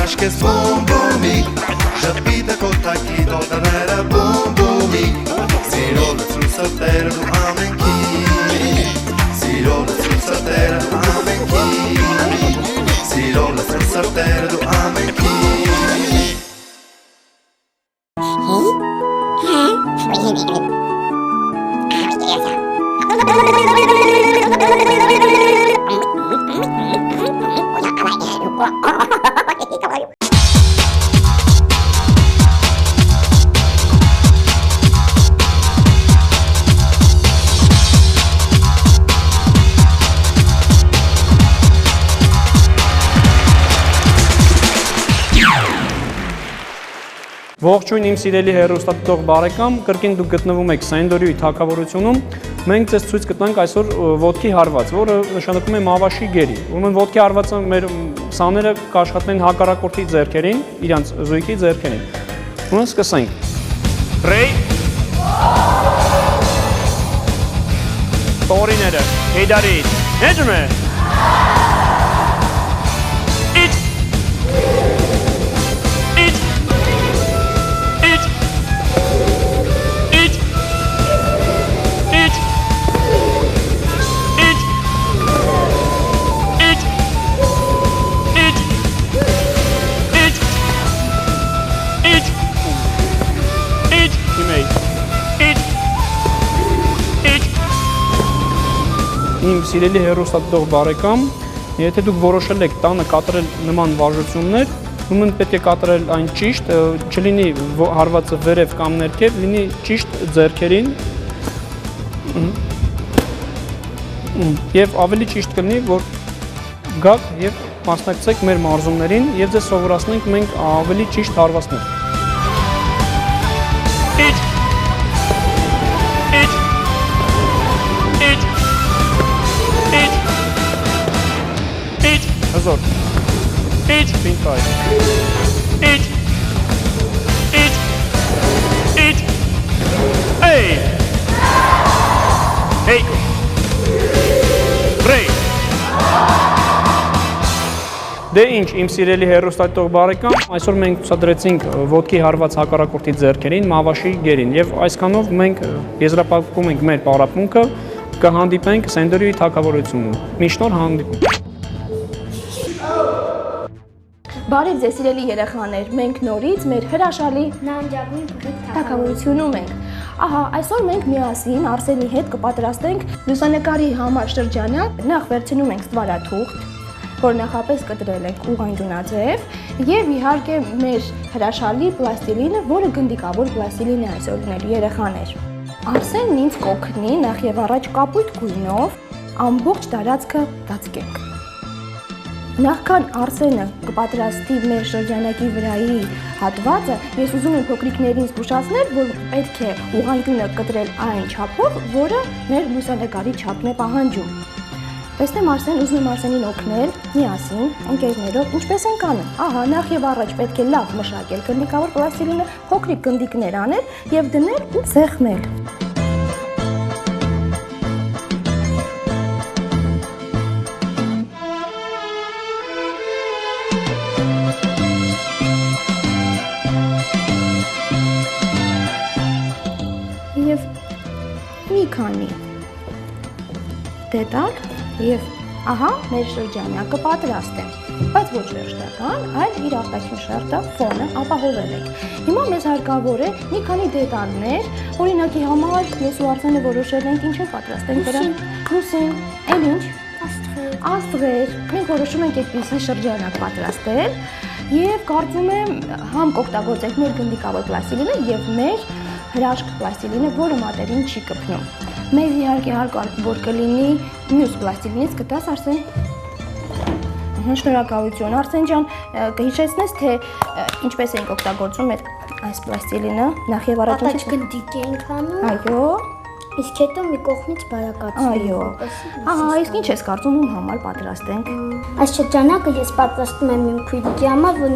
Աշկես բումբումի Ժպիտը կոտակի տոտաները բումբումի Սիրո լծրուսը տերը դու ամենքի Սիրո լծրուսը տերը ամենքի Սիրո լծրուսը տերը դու ամենքի Ողջույն իմ սիրելի հեռուստադիտող բարեկամ, կրկին դուք գտնվում եք Սենդորիի թագավորությունում։ Մենք ձեզ ցույց կտանք այսօր ոտքի հարված, որը նշանակում է մավաշի գերի։ Ուրեմն ոտքի հարվածը մեր սաները կաշխատեն հակառակորդի ձեռքերին, իրանց զույգի ձեռքերին։ Ուրեմն սկսենք։ Ռեյ։ Տորիները, Հեյդարի, հեջում է։ Իմ սիրելի հեռուստադիտող բարեկամ, եթե դուք որոշել եք տանը կատարել նման վարժություններ, ուրեմն պետք է կատարել այն ճիշտ, չլինի հարվածը վերև կամ ներքև, լինի ճիշտ ձեռքերին եւ ավելի ճիշտ կլինի, որ գաք եւ մասնակցեք մեր մարզումներին եւ ձեզ սովորացնենք մենք ավելի ճիշտ հարվածներ։ Հզոր, պինկայ, էյ, հեյ, ռեյ, դե ինչ, իմ սիրելի հեռուստադիտող բարեկամ, այսօր մենք ցուցադրեցինք ոտքի հարված հակառակորդի ձեռքերին, մավաշի գերին եւ այսքանով մենք եզրափակում ենք մեր պարապմունքը, կհանդիպենք Սենդորիի թագավորությունում։ Միշտ նոր հանդիպում։ Բարև ձեզ սիրելի երեխաներ, մենք նորից մեր հրաշալի նանջագույն թագավորությունում ենք։ Ահա, այսօր մենք միասին Արսենի հետ կպատրաստենք լուսանկարի համար շրջանակ, նախ վերցնում ենք ստվարաթուղթ, որ նախապես կտրել ենք ուղղանկյունաձև, եւ իհարկե մեր հրաշալի պլաստիլինը, որը գնդիկավոր պլաստիլին է այսօր լինելու երեխաներ։ Արսենն ինձ կօգնի նախ եւ առաջ կապույտ գույնով ամբողջ տարածքը բացկենք։ Նախքան Արսենը կպատրաստի մեր շրջանակի վրայի հատվածը, ես ուզում եմ փոքրիկներին զգուշացնել, որ պետք է ուղղանկյունը կտրել այն չափով, որը մեր լուսանկարի չափն է պահանջում։ Տեսնեմ Արսեն, ուզում եմ Արսենին օգնել, միասին, ընկերներով, ինչպես ենք անում։ Ահա, նախ եւ առաջ պետք է լավ մշակել գնդիկավոր պլաստիլինը, փոքրիկ գնդիկներ անել եւ դնել ու սեղմել։ Եվ մի քանի դետալ եւ ահա մեր շրջանակը պատրաստ է, բայց ոչ վերջնական, այլ իր արտաքին շերտը, ֆոնը ապահովել ենք։ Հիմա մեզ հարկավոր է մի քանի դետալներ, օրինակի համար ես ու Արսենը որոշել ենք ինչ են պատրաստենք դրան։ Լուսին, այլ ինչ։ Աստղեր։ Մենք որոշում ենք այդպիսի շրջանակ պատրաստել եւ կարծում եմ համ կօգտագործենք մեր գնդիկավոր պլաստիլինը եւ մեր հրաշք պլաստիլինը, որը մատերին չի կպնում։ Մեզ իհարկե հարկավոր կլինի մյուս պլաստիլինից, կտաս Արսեն։ Շնորհակալություն Արսեն ջան, կհիշեցնես, թե ինչպես ենք օգտագործում մեր այս պլաստիլինը, նախ եւ առաջ Առաջ գնդիկ ենք անում։ Այո։ Իսկ հետո մի կողմից բարակացնում։ Այո։ Ահա, իսկ ինչ ես կարծում ում համար պատրաստենք։ Այս շրջանակը ես պատրաստում եմ իմ քույրիկի համար, որ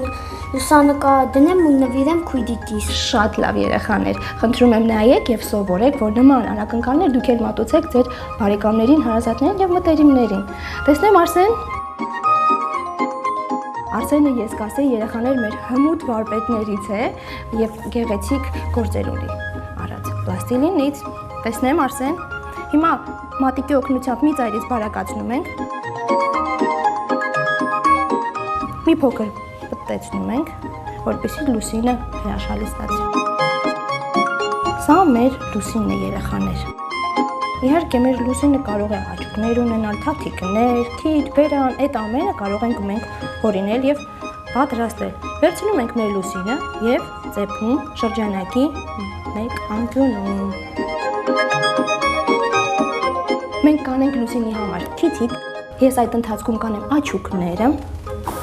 լուսանկար դնեմ ու նվիրեմ քույրիկիս։ Շատ լավ երեխաներ, խնդրում եմ նայեք եւ սովորեք, որ նման անակնկալներ դուք էլ մատուցեք ձեր բարեկամներին, հարազատներին եւ մտերիմներին։ Տեսնեմ Արսեն։ Արսենը ես կասեի երեխաներ մեր հմուտ վարպետներից է եւ գեղեցիկ գործեր ունի արած պլաստիլինից տեսնեմ Արսեն հիմա մատիկի օգնությամբ մի ծայրից բարակացնում ենք մի փոքր պտտեցնում ենք որպեսզի լուսինը հրաշալի ստացի սա մեր լուսինն է երեխաներ Իհարկե մեր լուսինը կարող է աչուկներ ունենալ, թաթիկներ, քիթ, բերան, այդ ամենը կարող ենք մենք հորինել եւ պատրաստել։ Վերցնում ենք մեր լուսինը եւ ծեփում շրջանակի մեկ անկյունում։ Մենք կանենք լուսինի համար քիթիկ, ես այդ ընթացքում կանեմ աչուկները,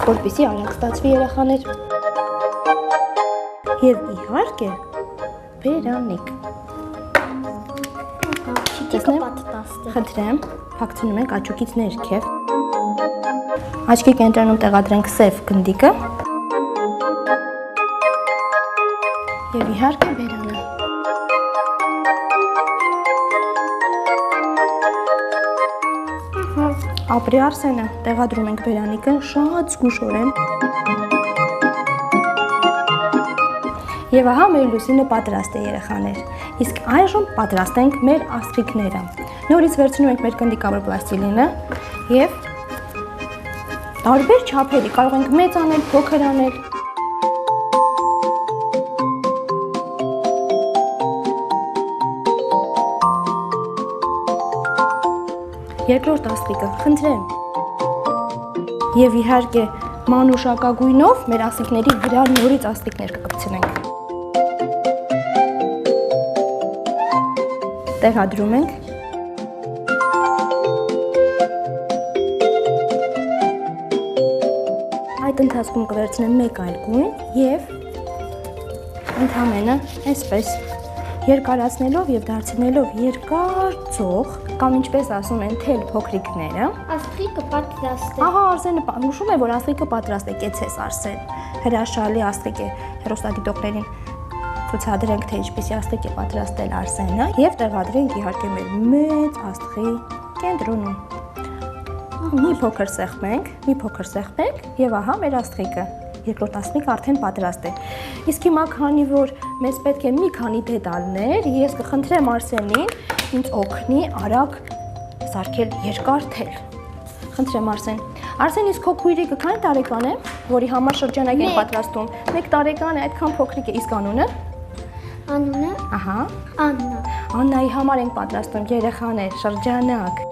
որպեսզի արագ ստացվի երեխաներ։ Եվ իհարկե բերանիկ Խնդրեմ, փակցնում ենք աչուկից ներքև Աչքի կենտրոնում տեղադրենք սև գնդիկը Եվ իհարկե բերանը Ապրի Արսենը տեղադրում ենք բերանիկը շատ զգուշորեն Եվ ահա մեր լուսինը պատրաստ է երեխաներ Իսկ այժմ պատրաստենք մեր աստղիկները Նորից վերցնում ենք մեր գնդիկավոր պլաստիլինը եւ տարբեր չափերի կարող ենք մեծ անել, փոքր անել Երկրորդ աստղիկը խնդրեմ Եվ իհարկե մանուշակագույնով մեր աստղիկների վրա նորից աստղիկներ կկպցնենք Տեղադրում ենք Այդ ընթացքում կվերցնեմ մեկ այլ գույն եւ ընդհանրապես այսպես երկարացնելով եւ դարձնելով երկար ծող կամ ինչպես ասում են թել փոքրիկները Աստղիկը պատրաստ է Ահա Արսենը նշում է որ աստղիկը պատրաստ է կեցես Արսեն հրաշալի աստղիկ է հեռուստադիտողներին ցուցադրենք թե ինչպեսի աստղիկ է պատրաստել Արսենը եւ տեղադրենք իհարկե մեր մեծ աստղի կենտրոնում Մի փոքր սեղմենք եւ ահա մեր աստղիկը երկրորդ աստղիկը արդեն պատրաստ է Իսկ հիմա քանի որ մեզ պետք է մի քանի դետալներ ես կխնդրեմ Արսենին ինձ օգնի արագ սարքել երկար թել Խնդրեմ Արսեն Արսեն իսկ քո քույրիկը քանի տարեկան է որի համար շրջանակ են պատրաստում 1 տարեկան է այդքան փոքրիկ է իսկ անունը Անունը Ահա Աննա Աննայի համար ենք պատրաստում երեխաներ շրջանակ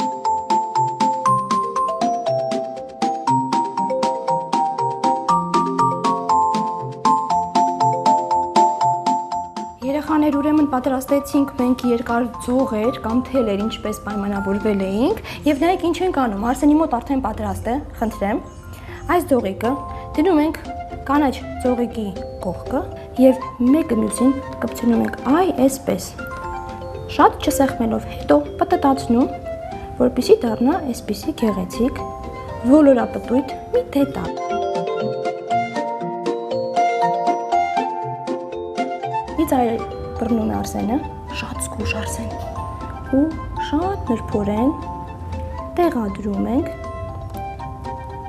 Երեխաներ ուրեմն պատրաստեցինք մենք երկար ձողեր կամ թելեր ինչպես պայմանավորվել էինք եւ նայեք ինչ ենք անում Արսենի մոտ արդեն պատրաստ է խնդրեմ այս ձողիկը դնում ենք կանաչ ձողիկի կողքը եւ մեկը մյուսին կպցնում ենք այ այսպես շատ չսեղմելով հետո պտտացնում որպեսզի դառնա այսպիսի գեղեցիկ ոլորապտույտ մի դետալ Ծայր բռնում է Արսենը, շատ զգուշ Արսեն ու շատ նրբորեն տեղադրում ենք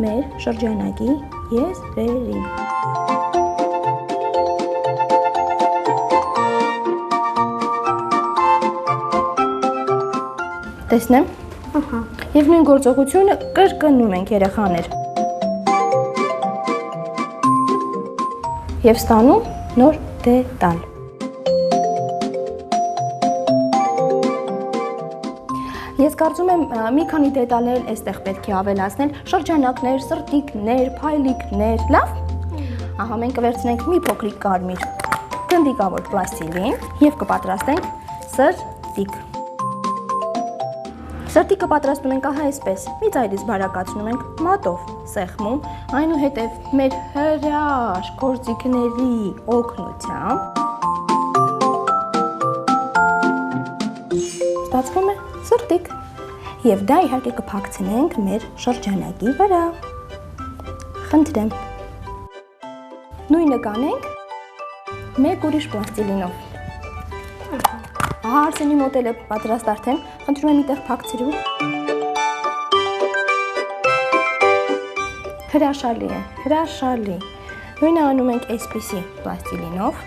մեր շրջանակի եզրերին Տեսնեմ Եվ նույն գործողությունը կրկնում ենք երեխաներ Եվ ստանում նոր դետալ Ես կարծում եմ մի քանի դետալներ այստեղ պետք է ավելացնել, շրջանակներ, սրտիկներ, փայլիկներ, լավ։ Ահա մենք կվերցնենք մի փոքրիկ կարմիր գնդիկավոր պլաստիլին եւ կպատրաստենք սրտիկ։ Սրտիկը պատրաստում ենք ահա այսպես։ Մի ծայրից բարակացնում ենք մատով, սեղմում, այնուհետև մեր հրաշք գործիքների օգնությամբ ստացվում է սրտիկ եւ դա իհարկե կփակցնենք մեր շրջանակի վրա խնդրեմ նույնը կանենք մեկ ուրիշ պլաստիլինով ահա Արսենի մոտ էլ է պատրաստ արդեն խնդրում եմ այդտեղ փակցրու Հրաշալի է, հրաշալի։ Նույնը անում ենք այսպիսի պլաստիլինով։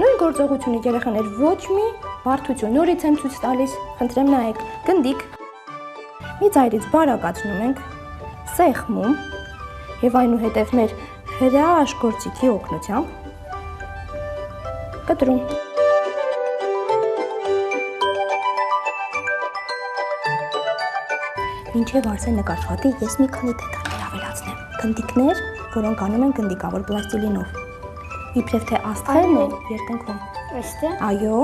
Նույն գործողությունը երեխաներ ոչ մի բարդություն, նորից եմ ցույց տալիս, խնդրեմ նայեք, գնդիկ։ Մի ծայրից բարակացնում ենք, սեղմում եւ այնուհետեւ մեր հրաշք գործիքի օգնությամբ կտրում։ Մինչև Արսեն նկարչվատի ես մի քանի դետալներ ավելացնեմ։ Գնդիկներ, որոնք անում են գնդիկավոր պլաստիլինով։ Իբրև թե աստղերն են երկնքում։ Այստեղ։ Այո։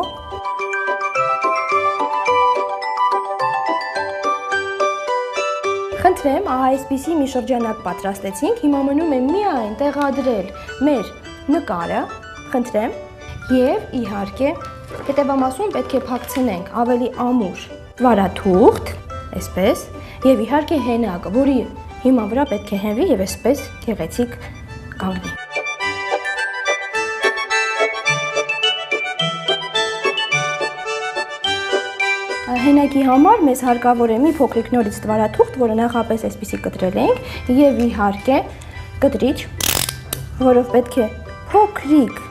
Խնդրեմ, ահա այսպիսի մի շրջանակ պատրաստեցինք, հիմա մնում է միայն տեղադրել մեր նկարը, խնդրեմ, եւ իհարկե հետևամասում պետք է փակցնենք ավելի ամուր վարաթուղթ, այսպես, եւ իհարկե հենակը, որի հիմա վրա պետք է հենվի եւ այսպես գեղեցիկ կանգնի։ Հենակի համար մեզ հարկավոր է մի փոքրիկ նորից վարաթուղթ, որը նախապես այսպեսի կտրել ենք, եւ իհարկե կտրիչ, որով պետք է փոքրիկ